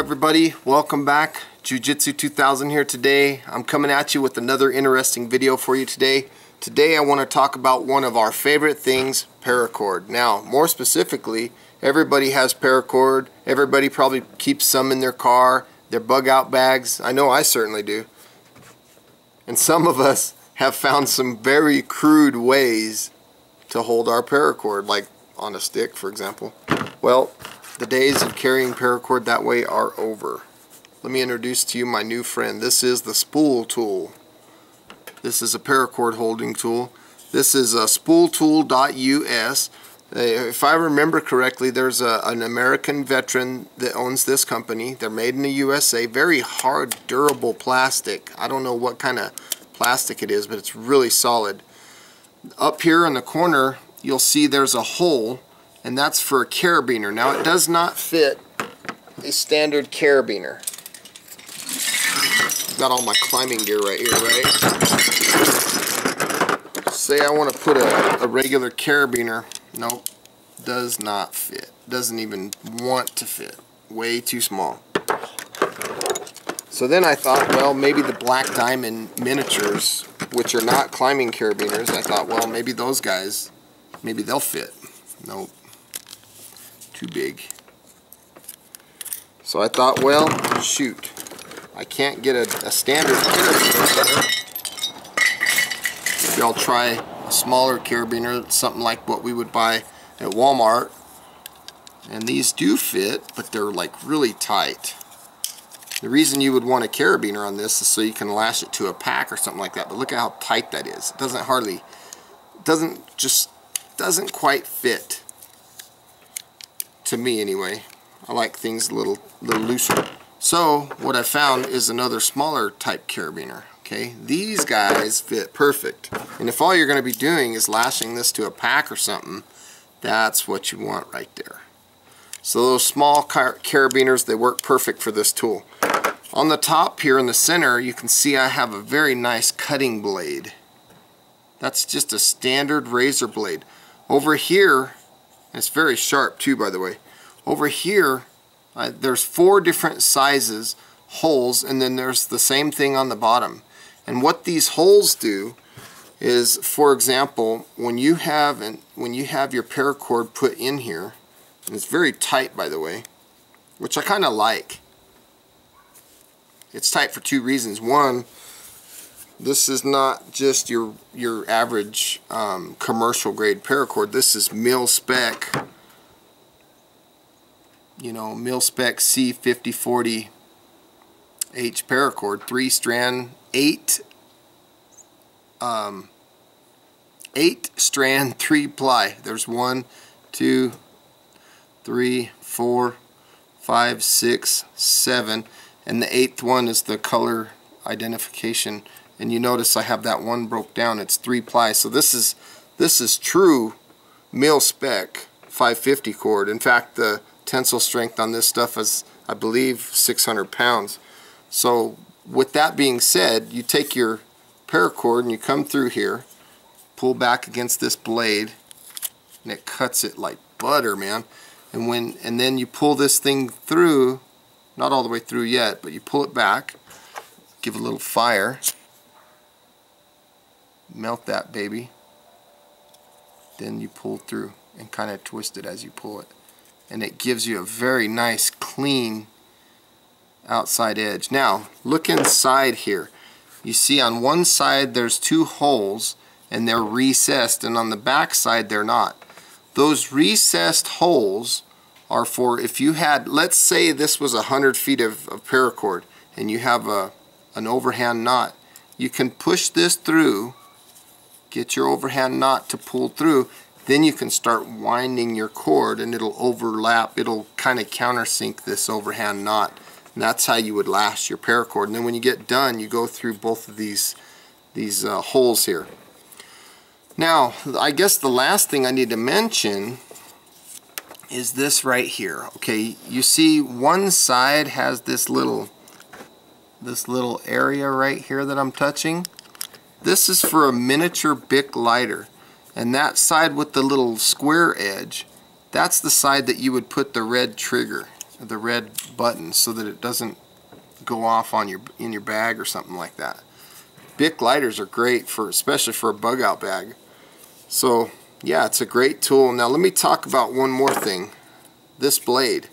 everybody, welcome back. Jiu-Jitsu 2000 here today. I'm coming at you with another interesting video for you today. Today I want to talk about one of our favorite things, paracord. Now, more specifically, everybody has paracord. Everybody probably keeps some in their car, their bug out bags. I know I certainly do. And some of us have found some very crude ways to hold our paracord, like on a stick, for example. Well, the days of carrying paracord that way are over. Let me introduce to you my new friend. This is the Spool Tool. This is a paracord holding tool. This is a spooltool.us. If I remember correctly, there's an American veteran that owns this company. They're made in the USA. Very hard, durable plastic. I don't know what kind of plastic it is, but it's really solid. Up here in the corner, you'll see there's a hole, and that's for a carabiner. Now, it does not fit a standard carabiner. I've got all my climbing gear right here, right? Say I want to put a regular carabiner. Nope, does not fit. Doesn't even want to fit. Way too small. So then I thought, well, maybe the Black Diamond miniatures, which are not climbing carabiners, I thought, well, maybe those guys, maybe they'll fit. Nope. Too big. So I thought, well, shoot, I can't get a standard carabiner. Maybe I'll try a smaller carabiner, something like what we would buy at Walmart. And these do fit, but they're like really tight. The reason you would want a carabiner on this is so you can lash it to a pack or something like that. But look at how tight that is. It doesn't quite fit. To me anyway. I like things a little looser. So what I found is another smaller type carabiner. Okay, these guys fit perfect. And if all you're going to be doing is lashing this to a pack or something, that's what you want right there. So those small carabiners, they work perfect for this tool. On the top here in the center, you can see I have a very nice cutting blade. That's just a standard razor blade. Over here, it's very sharp too, by the way. Over here, there's 4 different sizes, holes, and then there's the same thing on the bottom. And what these holes do is, for example, when you have your paracord put in here, and it's very tight, by the way, which I kind of like. It's tight for 2 reasons. One, this is not just your average commercial grade paracord. This is mil spec, you know, mil spec C5040H paracord, 3-strand, 8-strand 3-ply. There's 1, 2, 3, 4, 5, 6, 7, and the 8th one is the color identification. And you notice I have that one broke down. It's 3-ply. So this is true mil spec 550 cord. In fact, the tensile strength on this stuff is, I believe, 600 pounds. So with that being said, you take your paracord and you come through here, pull back against this blade, and it cuts it like butter, man. And then you pull this thing through, not all the way through yet, but you pull it back, give it a little fire, melt that baby, then you pull through and kind of twist it as you pull it, and it gives you a very nice clean outside edge. Now look inside here. You see on one side there's 2 holes and they're recessed, and on the back side they're not. Those recessed holes are for if you had, let's say this was 100 feet of paracord and you have an overhand knot. You can push this through, get your overhand knot to pull through, then you can start winding your cord and it'll overlap, it'll kind of countersink this overhand knot. And that's how you would lash your paracord. And then when you get done, you go through both of these holes here. Now, I guess the last thing I need to mention is this right here. Okay, you see one side has this little area right here that I'm touching. This is for a miniature Bic lighter, and that side with the little square edge, that's the side that you would put the red trigger. red button so that it doesn't go off on in your bag or something like that. Bic lighters are great for, especially for a bug out bag. So yeah, it's a great tool. Now let me talk about one more thing. This blade.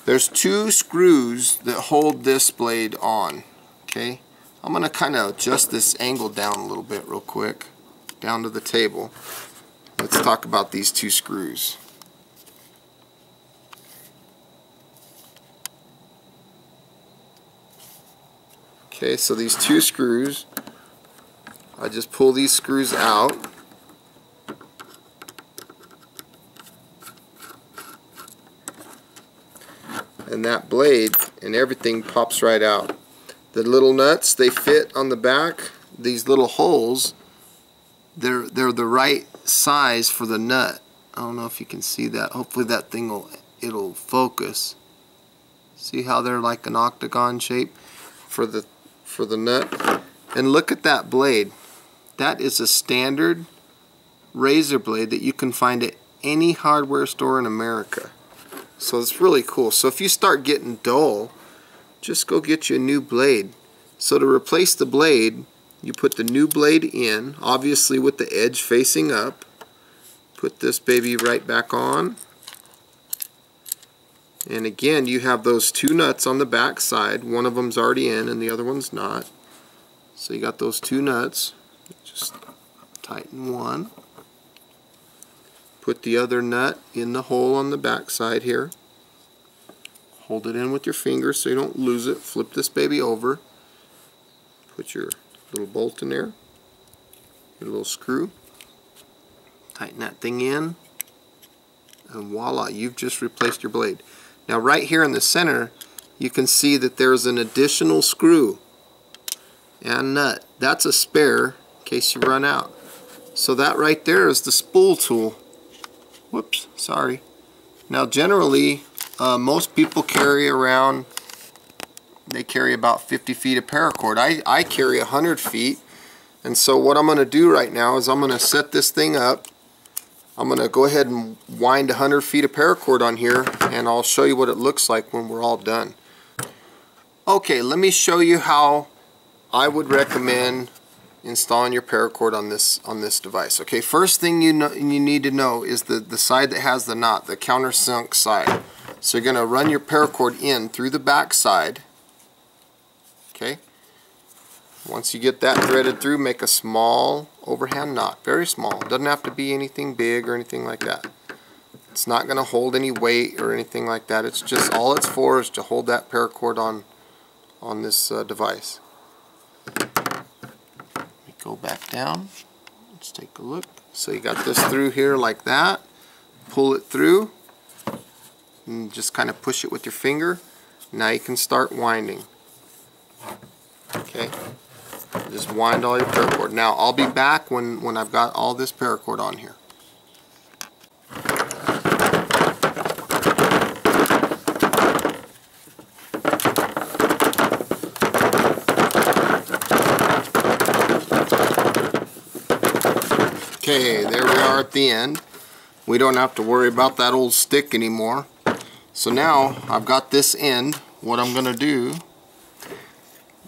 There's 2 screws that hold this blade on. Okay, I'm going to kind of adjust this angle down a little bit real quick, down to the table. Let's talk about these 2 screws. Okay, so these 2 screws, I just pull these screws out. And that blade and everything pops right out. The little nuts, they fit on the back. These little holes, they're the right size for the nut. I don't know if you can see that. Hopefully that thing it'll focus. See how they're like an octagon shape for the nut? And look at that blade. That is a standard razor blade that you can find at any hardware store in America. So it's really cool. So if you start getting dull, just go get you a new blade. So to replace the blade, you put the new blade in, obviously with the edge facing up. Put this baby right back on. And again, you have those 2 nuts on the back side. One of them's already in and the other one's not. So you got those 2 nuts. Just tighten one. Put the other nut in the hole on the back side here. Hold it in with your finger so you don't lose it. Flip this baby over. Put your little bolt in there. Your little screw. Tighten that thing in. And voila, you've just replaced your blade. Now right here in the center, you can see that there's an additional screw and nut. That's a spare in case you run out. So that right there is the spool tool. Whoops, sorry. Now generally, most people carry around, they carry about 50 feet of paracord. I carry 100 feet. And so what I'm going to do right now is I'm going to set this thing up. I'm going to go ahead and wind 100 feet of paracord on here, and I'll show you what it looks like when we're all done. Okay, let me show you how I would recommend installing your paracord on this device. Okay, first thing you need to know is the side that has the knot, the countersunk side. So you're going to run your paracord in through the back side. Okay. Once you get that threaded through, make a small overhand knot, very small. Doesn't have to be anything big or anything like that. It's not going to hold any weight or anything like that. It's just all it's for is to hold that paracord on this device. Go back down. Let's take a look. So you got this through here like that. Pull it through and just kind of push it with your finger. Now you can start winding. Okay. Just wind all your paracord. Now I'll be back when I've got all this paracord on here. Okay, there we are at the end. We don't have to worry about that old stick anymore. So now I've got this end. What I'm going to do,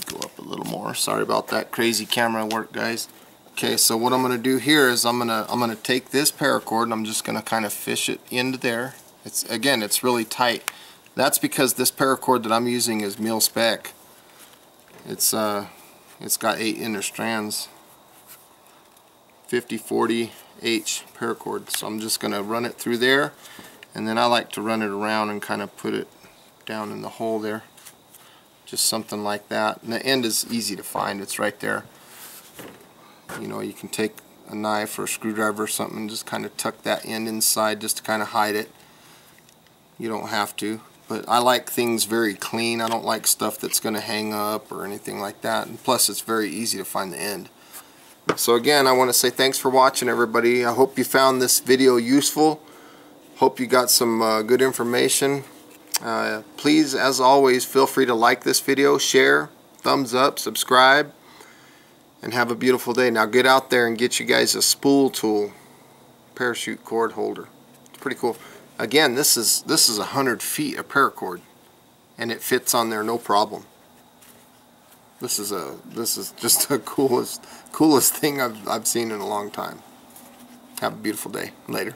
go up a little more. Sorry about that crazy camera work, guys. Okay, so what I'm going to do here is I'm going to take this paracord and I'm just going to kind of fish it into there. It's really tight. That's because this paracord that I'm using is mil spec. It's got 8 inner strands. 50-40 H paracord. So I'm just going to run it through there, and then I like to run it around and kind of put it down in the hole there. Just something like that. And the end is easy to find. It's right there. You know, you can take a knife or a screwdriver or something and just kind of tuck that end inside just to kind of hide it. You don't have to. But I like things very clean. I don't like stuff that's going to hang up or anything like that. And plus it's very easy to find the end. So again, I want to say thanks for watching, everybody. I hope you found this video useful. Hope you got some good information. Please, as always, feel free to like this video, share, thumbs up, subscribe, and have a beautiful day. Now get out there and get you guys a Spool Tool parachute cord holder. It's pretty cool. Again, this is 100 feet of paracord. and it fits on there no problem. This is just the coolest thing I've seen in a long time. Have a beautiful day. Later.